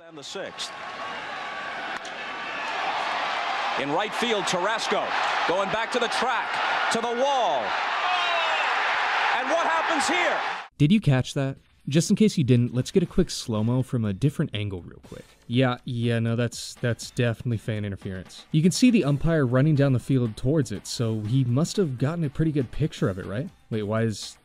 And the sixth. In right field, Tarasco going back to the track, to the wall. And what happens here? Did you catch that? Just in case you didn't, let's get a quick slow-mo from a different angle real quick. Yeah, no, that's definitely fan interference. You can see the umpire running down the field towards it, so he must have gotten a pretty good picture of it, right? Wait, why is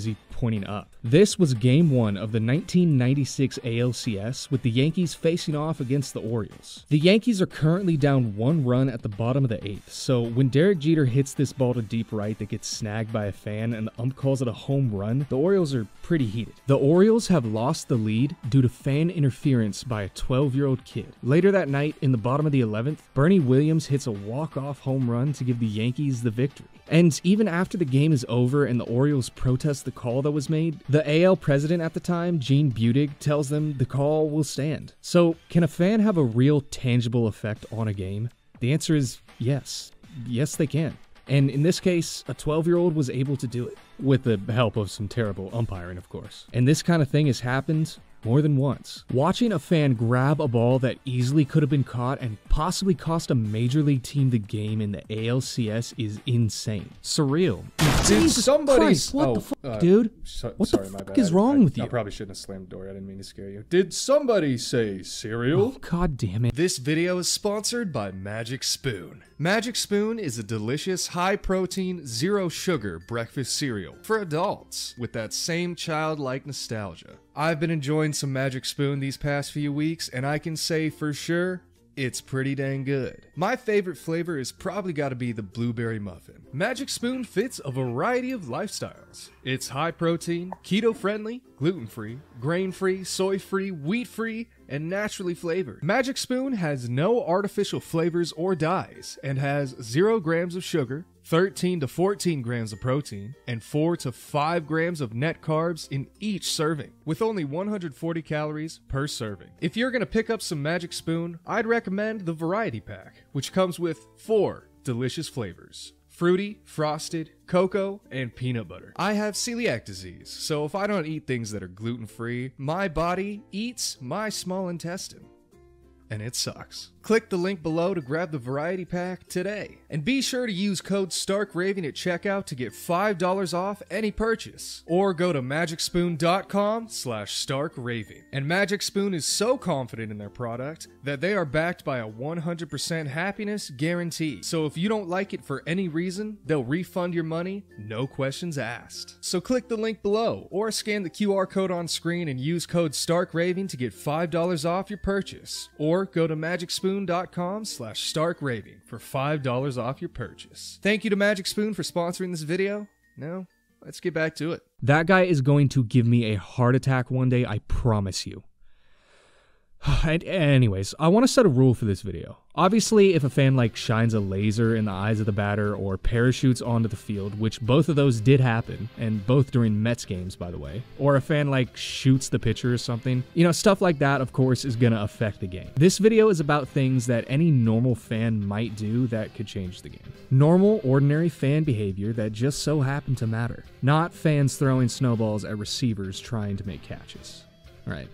he pointing up? This was Game 1 of the 1996 ALCS, with the Yankees facing off against the Orioles. The Yankees are currently down 1 run at the bottom of the 8th, so when Derek Jeter hits this ball to deep right that gets snagged by a fan and the ump calls it a home run, the Orioles are pretty heated. The Orioles have lost the lead due to fan interference by a 12-year-old kid. Later that night, in the bottom of the 11th, Bernie Williams hits a walk-off home run to give the Yankees the victory. And even after the game is over and the Orioles protest the call that was made, the AL president at the time, Gene Budig, tells them the call will stand. So, can a fan have a real tangible effect on a game? The answer is yes. Yes, they can. And in this case, a 12-year-old was able to do it. With the help of some terrible umpiring, of course. And this kind of thing has happened more than once. Watching a fan grab a ball that easily could have been caught and possibly cost a major league team the game in the ALCS is insane. Surreal. Did somebody... Christ, what the fuck, dude? What the fuck is wrong with you? I probably shouldn't have slammed the door. I didn't mean to scare you. Did somebody say cereal? Oh, god damn it. This video is sponsored by Magic Spoon. Magic Spoon is a delicious, high-protein, zero-sugar breakfast cereal for adults with that same childlike nostalgia. I've been enjoying some Magic Spoon these past few weeks, and I can say for sure, it's pretty dang good. My favorite flavor is probably gotta be the blueberry muffin. Magic Spoon fits a variety of lifestyles. It's high protein, keto friendly, gluten free, grain free, soy free, wheat free, and naturally flavored. Magic Spoon has no artificial flavors or dyes and has 0 grams of sugar, 13 to 14 grams of protein, and 4 to 5 grams of net carbs in each serving, with only 140 calories per serving. If you're gonna pick up some Magic Spoon, I'd recommend the Variety Pack, which comes with 4 delicious flavors: fruity, frosted, cocoa, and peanut butter. I have celiac disease, so if I don't eat things that are gluten-free, my body eats my small intestine. And it sucks. Click the link below to grab the Variety Pack today. And be sure to use code StarkRaving at checkout to get $5 off any purchase. Or go to magicspoon.com/StarkRaving. And Magic Spoon is so confident in their product that they are backed by a 100% happiness guarantee. So if you don't like it for any reason, they'll refund your money, no questions asked. So click the link below or scan the QR code on screen and use code StarkRaving to get $5 off your purchase. Or go to magicspoon.com/StarkRaving for $5 off your purchase. Thank you to Magic Spoon for sponsoring this video. Now, let's get back to it. That guy is going to give me a heart attack one day, I promise you. Anyways, I want to set a rule for this video. Obviously, if a fan shines a laser in the eyes of the batter or parachutes onto the field, which both of those did happen, and both during Mets games, by the way, or a fan shoots the pitcher or something, stuff like that, of course, is gonna affect the game. This video is about things that any normal fan might do that could change the game. Normal, ordinary fan behavior that just so happen to matter. Not fans throwing snowballs at receivers trying to make catches. Alright,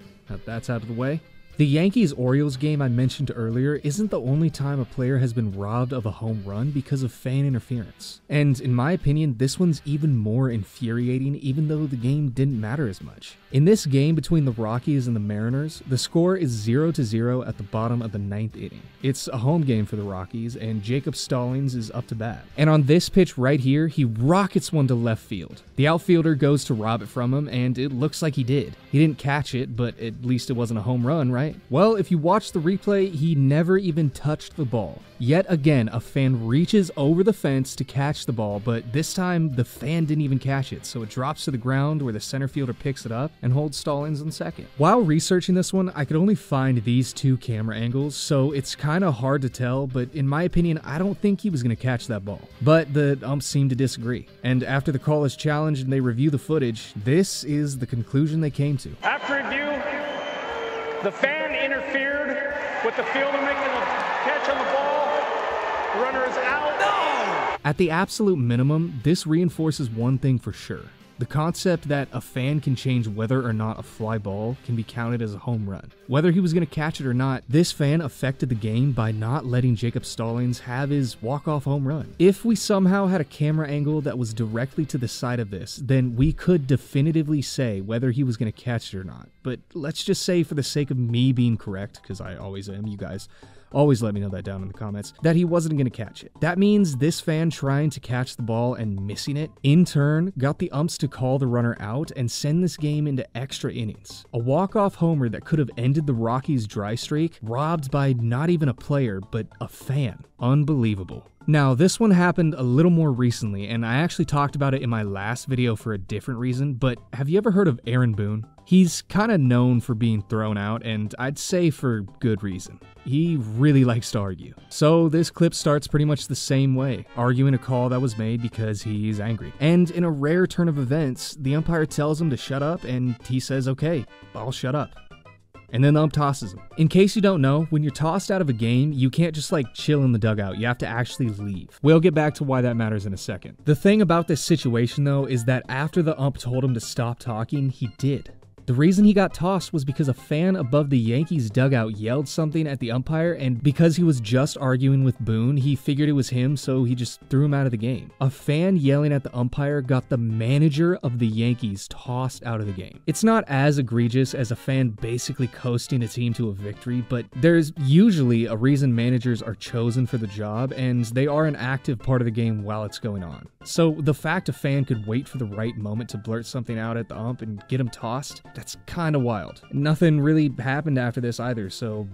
that's out of the way. The Yankees-Orioles game I mentioned earlier isn't the only time a player has been robbed of a home run because of fan interference. And in my opinion, this one's even more infuriating even though the game didn't matter as much. In this game between the Rockies and the Mariners, the score is 0-0 at the bottom of the 9th inning. It's a home game for the Rockies, and Jacob Stallings is up to bat. And on this pitch right here, he rockets one to left field. The outfielder goes to rob it from him, and it looks like he did. He didn't catch it, but at least it wasn't a home run, right? Well, if you watch the replay, he never even touched the ball. Yet again, a fan reaches over the fence to catch the ball, but this time the fan didn't even catch it, so it drops to the ground where the center fielder picks it up and holds Stallings in second. While researching this one, I could only find these 2 camera angles, so it's kinda hard to tell, but in my opinion, I don't think he was gonna catch that ball. But the umps seem to disagree, and after the call is challenged and they review the footage, this is the conclusion they came to. After review, the fan interfered with the fielder making the catch on the ball. The runner is out. No! At the absolute minimum, this reinforces one thing for sure. The concept that a fan can change whether or not a fly ball can be counted as a home run. Whether he was going to catch it or not, this fan affected the game by not letting Jacob Stallings have his walk-off home run. If we somehow had a camera angle that was directly to the side of this, then we could definitively say whether he was going to catch it or not. But let's just say, for the sake of me being correct, because I always am, you guys always let me know that down in the comments, that he wasn't going to catch it. That means this fan trying to catch the ball and missing it, in turn, got the umps to call the runner out and send this game into extra innings. A walk-off homer that could have ended the Rockies' dry streak, robbed by not even a player, but a fan. Unbelievable. Now, this one happened a little more recently, and I actually talked about it in my last video for a different reason, but have you ever heard of Aaron Boone? He's kind of known for being thrown out, and I'd say for good reason. He really likes to argue. So this clip starts pretty much the same way, arguing a call that was made because he's angry. And in a rare turn of events, the umpire tells him to shut up, and he says, "Okay, I'll shut up." And then the ump tosses him. In case you don't know, when you're tossed out of a game, you can't just like chill in the dugout, you have to actually leave. We'll get back to why that matters in a second. The thing about this situation though is that after the ump told him to stop talking, he did. The reason he got tossed was because a fan above the Yankees dugout yelled something at the umpire, and because he was just arguing with Boone, he figured it was him, so he just threw him out of the game. A fan yelling at the umpire got the manager of the Yankees tossed out of the game. It's not as egregious as a fan basically coasting a team to a victory, but there's usually a reason managers are chosen for the job, and they are an active part of the game while it's going on. So the fact a fan could wait for the right moment to blurt something out at the ump and get him tossed, that's kind of wild. Nothing really happened after this either, so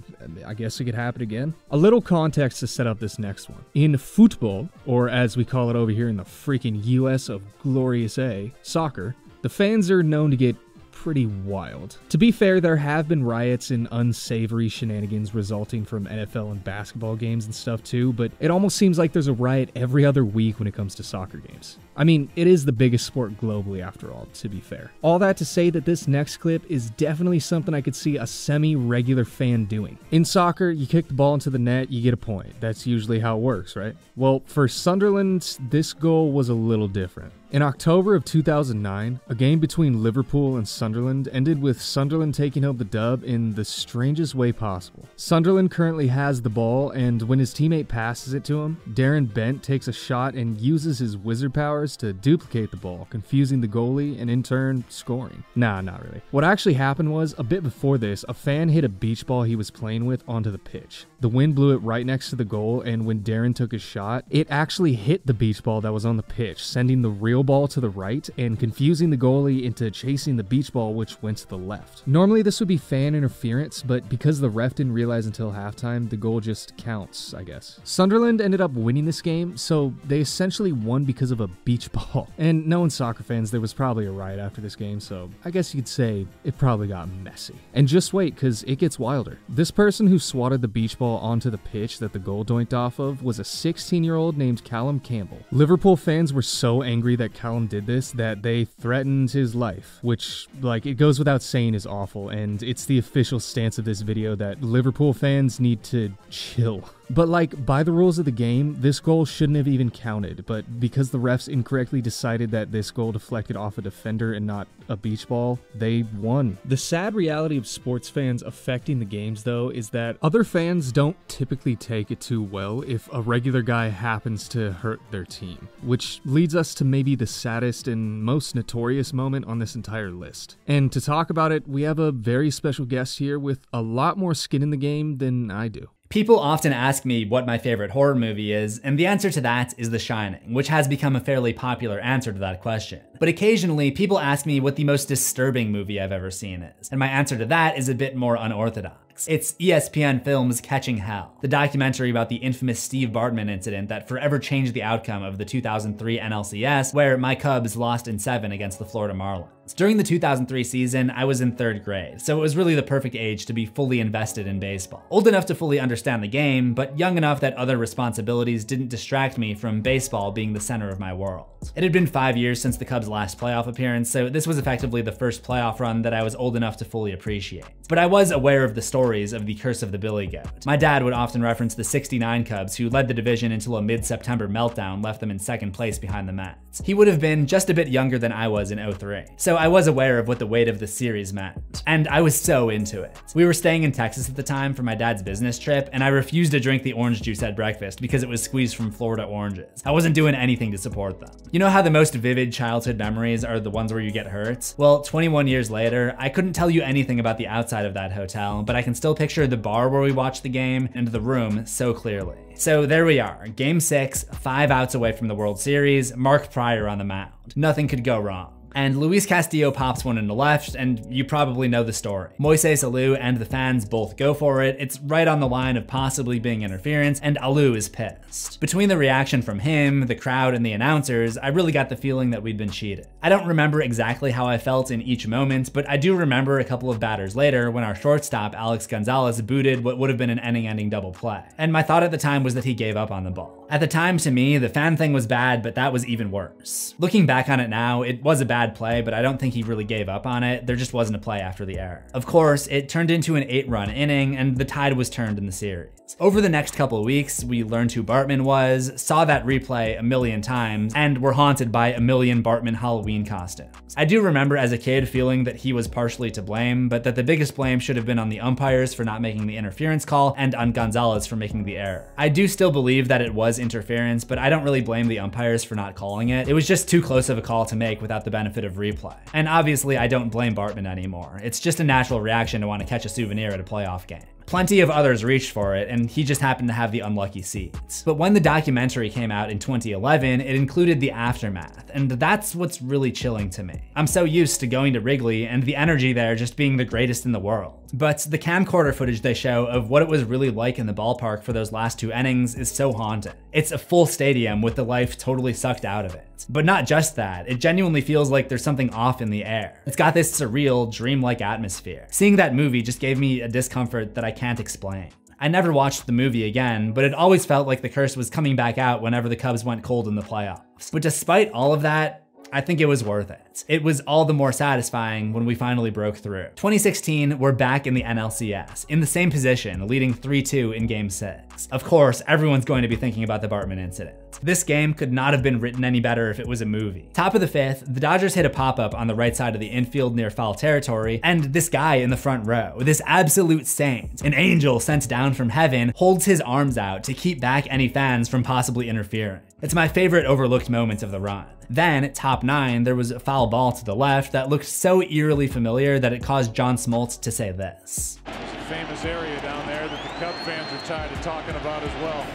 I guess it could happen again. A little context to set up this next one. In football, or as we call it over here in the freaking US of glorious A, soccer, the fans are known to get pretty wild. To be fair, there have been riots and unsavory shenanigans resulting from NFL and basketball games and stuff too, but it almost seems like there's a riot every other week when it comes to soccer games. I mean, it is the biggest sport globally after all, to be fair. All that to say that this next clip is definitely something I could see a semi-regular fan doing. In soccer, you kick the ball into the net, you get a point. That's usually how it works, right? Well, for Sunderland, this goal was a little different. In October of 2009, a game between Liverpool and Sunderland ended with Sunderland taking home the dub in the strangest way possible. Sunderland currently has the ball, and when his teammate passes it to him, Darren Bent takes a shot and uses his wizard powers to duplicate the ball, confusing the goalie and in turn scoring. Nah, not really. What actually happened was, a bit before this, a fan hit a beach ball he was playing with onto the pitch. The wind blew it right next to the goal, and when Darren took his shot, it actually hit the beach ball that was on the pitch, sending the real ball to the right and confusing the goalie into chasing the beach ball, which went to the left. Normally this would be fan interference, but because the ref didn't realize until halftime, the goal just counts, I guess. Sunderland ended up winning this game, so they essentially won because of a beach ball. And knowing soccer fans, there was probably a riot after this game, so I guess you could say it probably got messy. And just wait, because it gets wilder. This person who swatted the beach ball onto the pitch that the goal doinked off of was a 16-year-old named Callum Campbell. Liverpool fans were so angry that Callum did this that they threatened his life, which, like, it goes without saying is awful, and it's the official stance of this video that Liverpool fans need to chill. But like, by the rules of the game, this goal shouldn't have even counted, but because the refs incorrectly decided that this goal deflected off a defender and not a beach ball, they won. The sad reality of sports fans affecting the games though is that other fans don't typically take it too well if a regular guy happens to hurt their team, which leads us to maybe the saddest and most notorious moment on this entire list. And to talk about it, we have a very special guest here with a lot more skin in the game than I do. People often ask me what my favorite horror movie is, and the answer to that is The Shining, which has become a fairly popular answer to that question. But occasionally, people ask me what the most disturbing movie I've ever seen is, and my answer to that is a bit more unorthodox. It's ESPN Films' Catching Hell, the documentary about the infamous Steve Bartman incident that forever changed the outcome of the 2003 NLCS, where my Cubs lost in 7 against the Florida Marlins. During the 2003 season, I was in 3rd grade, so it was really the perfect age to be fully invested in baseball. Old enough to fully understand the game, but young enough that other responsibilities didn't distract me from baseball being the center of my world. It had been 5 years since the Cubs' last playoff appearance, so this was effectively the first playoff run that I was old enough to fully appreciate. But I was aware of the story stories of the curse of the Billy Goat. My dad would often reference the '69 Cubs, who led the division until a mid-September meltdown left them in second place behind the Mets. He would have been just a bit younger than I was in '03, so I was aware of what the weight of the series meant, and I was so into it. We were staying in Texas at the time for my dad's business trip, and I refused to drink the orange juice at breakfast because it was squeezed from Florida oranges. I wasn't doing anything to support them. You know how the most vivid childhood memories are the ones where you get hurt? Well, 21 years later, I couldn't tell you anything about the outside of that hotel, but I can still picture the bar where we watched the game and the room so clearly. So there we are, Game 6, 5 outs away from the World Series, Mark Pryor on the mound. Nothing could go wrong. And Luis Castillo pops one in the left, and you probably know the story. Moises Alou and the fans both go for it. It's right on the line of possibly being interference, and Alou is pissed. Between the reaction from him, the crowd, and the announcers, I really got the feeling that we'd been cheated. I don't remember exactly how I felt in each moment, but I do remember a couple of batters later when our shortstop, Alex Gonzalez, booted what would have been an inning-ending double play. And my thought at the time was that he gave up on the ball. At the time, to me, the fan thing was bad, but that was even worse. Looking back on it now, it was a bad play, but I don't think he really gave up on it. There just wasn't a play after the error. Of course, it turned into an 8-run inning, and the tide was turned in the series. Over the next couple of weeks, we learned who Bartman was, saw that replay a million times, and were haunted by a million Bartman Halloween costumes. I do remember as a kid feeling that he was partially to blame, but that the biggest blame should have been on the umpires for not making the interference call and on Gonzalez for making the error. I do still believe that it was interference, but I don't really blame the umpires for not calling it. It was just too close of a call to make without the benefit of replay. And obviously, I don't blame Bartman anymore. It's just a natural reaction to want to catch a souvenir at a playoff game. Plenty of others reached for it, and he just happened to have the unlucky seats. But when the documentary came out in 2011, it included the aftermath, and that's what's really chilling to me. I'm so used to going to Wrigley and the energy there just being the greatest in the world. But the camcorder footage they show of what it was really like in the ballpark for those last 2 innings is so haunting. It's a full stadium with the life totally sucked out of it. But not just that, it genuinely feels like there's something off in the air. It's got this surreal, dreamlike atmosphere. Seeing that movie just gave me a discomfort that I can't explain. I never watched the movie again, but it always felt like the curse was coming back out whenever the Cubs went cold in the playoffs. But despite all of that, I think it was worth it. It was all the more satisfying when we finally broke through. 2016, we're back in the NLCS, in the same position, leading 3-2 in Game 6. Of course, everyone's going to be thinking about the Bartman incident. This game could not have been written any better if it was a movie. Top of the 5th, the Dodgers hit a pop-up on the right side of the infield near foul territory, and this guy in the front row, this absolute saint, an angel sent down from heaven, holds his arms out to keep back any fans from possibly interfering. It's my favorite overlooked moment of the run. Then, top 9, there was a foul ball to the left that looked so eerily familiar that it caused John Smoltz to say this. There's a famous area down there that the Cub fans are tired of talking about as well.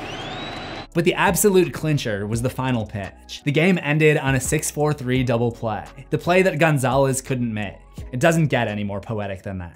But the absolute clincher was the final pitch. The game ended on a 6-4-3 double play, the play that Gonzalez couldn't make. It doesn't get any more poetic than that.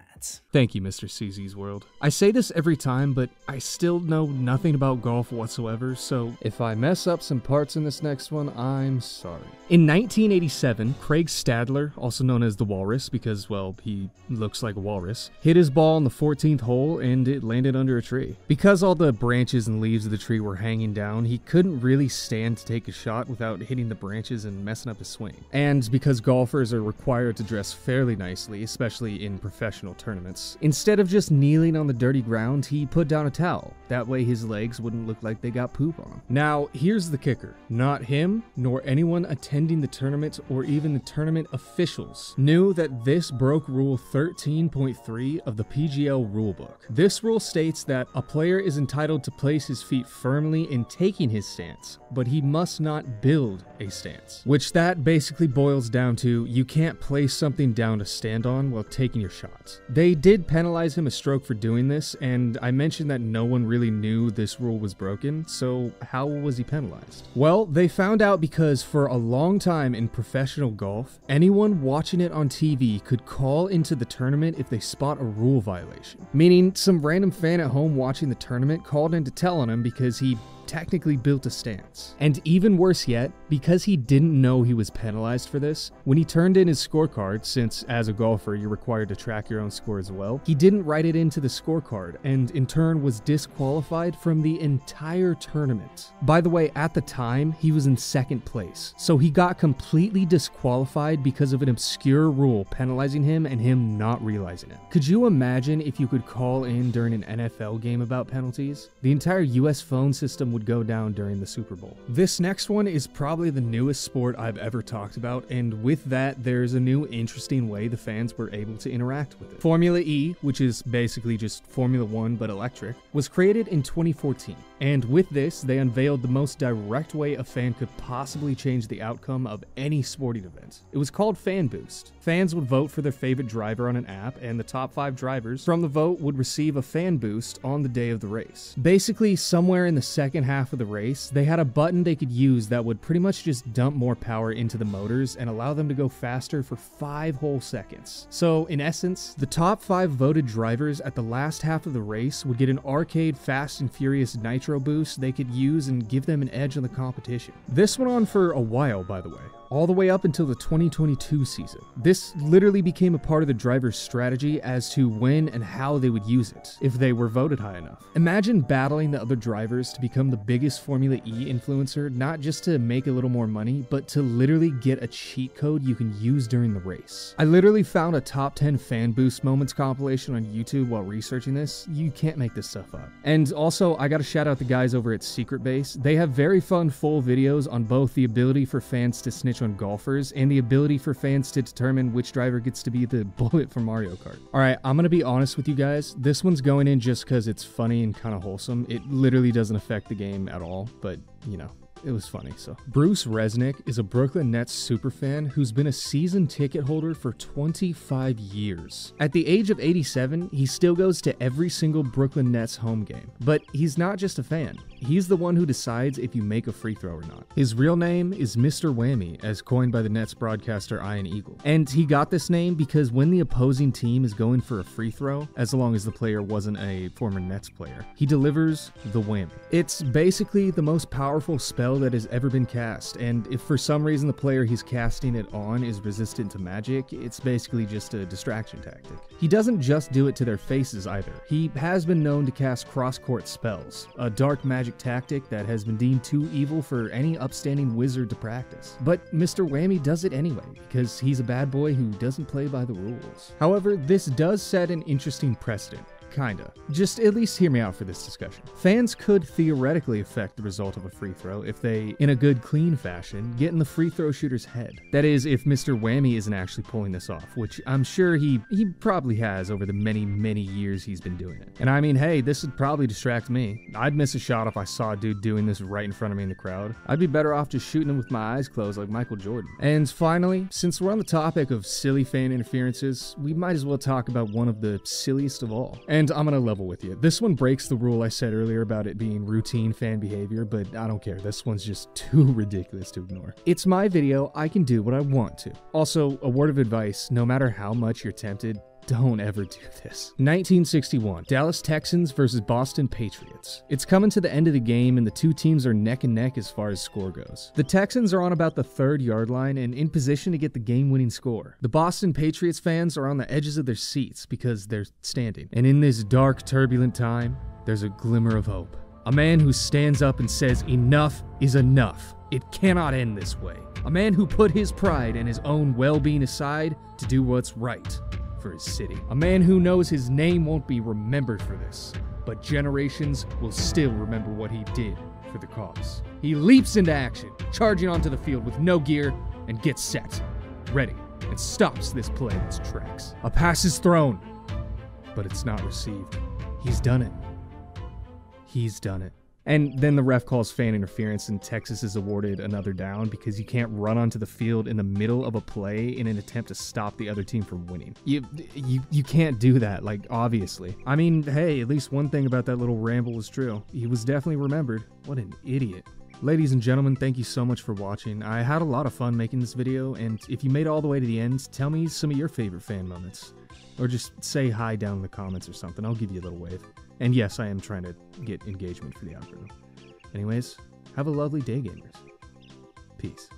Thank you, Mr. CZ's World. I say this every time, but I still know nothing about golf whatsoever, so If I mess up some parts in this next one, I'm sorry. in 1987, Craig Stadler, also known as the Walrus because, well, he looks like a walrus, hit his ball on the 14th hole and it landed under a tree. Because all the branches and leaves of the tree were hanging down, he couldn't really stand to take a shot without hitting the branches and messing up his swing. And because golfers are required to dress fairly nicely, especially in professional tournaments, instead of just kneeling on the dirty ground, he put down a towel. That way his legs wouldn't look like they got poop on. Now, here's the kicker. Not him, nor anyone attending the tournament, or even the tournament officials, knew that this broke Rule 13.3 of the PGL rulebook. This rule states that a player is entitled to place his feet firmly in taking his stance, but he must not build a stance. Which that basically boils down to, you can't place something down to stand on while taking your shot. They did penalize him a stroke for doing this, and I mentioned that no one really knew this rule was broken, so how was he penalized? Well, they found out because for a long time in professional golf, anyone watching it on TV could call into the tournament if they spot a rule violation. Meaning, some random fan at home watching the tournament called in to tell on him because he technically built a stance. And even worse yet, because he didn't know he was penalized for this, when he turned in his scorecard, since as a golfer you're required to track your own score as well, he didn't write it into the scorecard and in turn was disqualified from the entire tournament. By the way, at the time, he was in second place, so he got completely disqualified because of an obscure rule penalizing him and him not realizing it. Could you imagine if you could call in during an NFL game about penalties? The entire US phone system would go down during the Super Bowl. This next one is probably the newest sport I've ever talked about, and with that, there's a new interesting way the fans were able to interact with it. Formula E, which is basically just Formula 1 but electric, was created in 2014, and with this, they unveiled the most direct way a fan could possibly change the outcome of any sporting event. It was called Fan Boost. Fans would vote for their favorite driver on an app, and the top 5 drivers from the vote would receive a fan boost on the day of the race. Basically, somewhere in the second half of the race, they had a button they could use that would pretty much just dump more power into the motors and allow them to go faster for 5 whole seconds. So, in essence, the top 5 voted drivers at the last half of the race would get an arcade Fast and Furious Nitro boost they could use and give them an edge on the competition. This went on for a while, by the way, all the way up until the 2022 season. This literally became a part of the driver's strategy as to when and how they would use it, if they were voted high enough. Imagine battling the other drivers to become the biggest Formula E influencer, not just to make a little more money, but to literally get a cheat code you can use during the race. I literally found a top 10 fan boost moments compilation on YouTube while researching this. You can't make this stuff up. And also, I gotta shout out the guys over at Secret Base. They have very fun full videos on both the ability for fans to snitch on golfers and the ability for fans to determine which driver gets to be the bullet for Mario Kart. Alright, I'm gonna be honest with you guys. This one's going in just because it's funny and kind of wholesome. It literally doesn't affect the game at all, but you know, it was funny, so. Bruce Resnick is a Brooklyn Nets superfan who's been a season ticket holder for 25 years. At the age of 87, he still goes to every single Brooklyn Nets home game. But he's not just a fan. He's the one who decides if you make a free throw or not. His real name is Mr. Whammy, as coined by the Nets broadcaster Ian Eagle. And he got this name because when the opposing team is going for a free throw, as long as the player wasn't a former Nets player, he delivers the whammy. It's basically the most powerful spell that has ever been cast, and if for some reason the player he's casting it on is resistant to magic, it's basically just a distraction tactic. He doesn't just do it to their faces either. He has been known to cast cross-court spells, a dark magic tactic that has been deemed too evil for any upstanding wizard to practice. But Mr. Whammy does it anyway, because he's a bad boy who doesn't play by the rules. However, this does set an interesting precedent. Kinda. Just at least hear me out for this discussion. Fans could theoretically affect the result of a free throw if they, in a good clean fashion, get in the free throw shooter's head. That is, if Mr. Whammy isn't actually pulling this off, which I'm sure he probably has over the many years he's been doing it. And I mean, hey, this would probably distract me. I'd miss a shot if I saw a dude doing this right in front of me in the crowd. I'd be better off just shooting him with my eyes closed like Michael Jordan. And finally, since we're on the topic of silly fan interferences, we might as well talk about one of the silliest of all. And I'm gonna level with you. This one breaks the rule I said earlier about it being routine fan behavior, but I don't care. This one's just too ridiculous to ignore. It's my video, I can do what I want to. Also, a word of advice, no matter how much you're tempted, don't ever do this. 1961, Dallas Texans versus Boston Patriots. It's coming to the end of the game and the two teams are neck and neck as far as score goes. The Texans are on about the 3rd-yard line and in position to get the game-winning score. The Boston Patriots fans are on the edges of their seats because they're standing. And in this dark, turbulent time, there's a glimmer of hope. A man who stands up and says, "Enough is enough. It cannot end this way." A man who put his pride and his own well-being aside to do what's right for his city. A man who knows his name won't be remembered for this, but generations will still remember what he did for the cause. He leaps into action, charging onto the field with no gear, and gets set, ready, and stops this play in its tracks. A pass is thrown, but it's not received. He's done it. He's done it. And then the ref calls fan interference and Texas is awarded another down because you can't run onto the field in the middle of a play in an attempt to stop the other team from winning. You can't do that, like, obviously. I mean, hey, at least one thing about that little ramble was true. He was definitely remembered. What an idiot. Ladies and gentlemen, thank you so much for watching. I had a lot of fun making this video, and if you made it all the way to the end, tell me some of your favorite fan moments. Or just say hi down in the comments or something. I'll give you a little wave. And yes, I am trying to get engagement for the algorithm. Anyways, have a lovely day, gamers. Peace.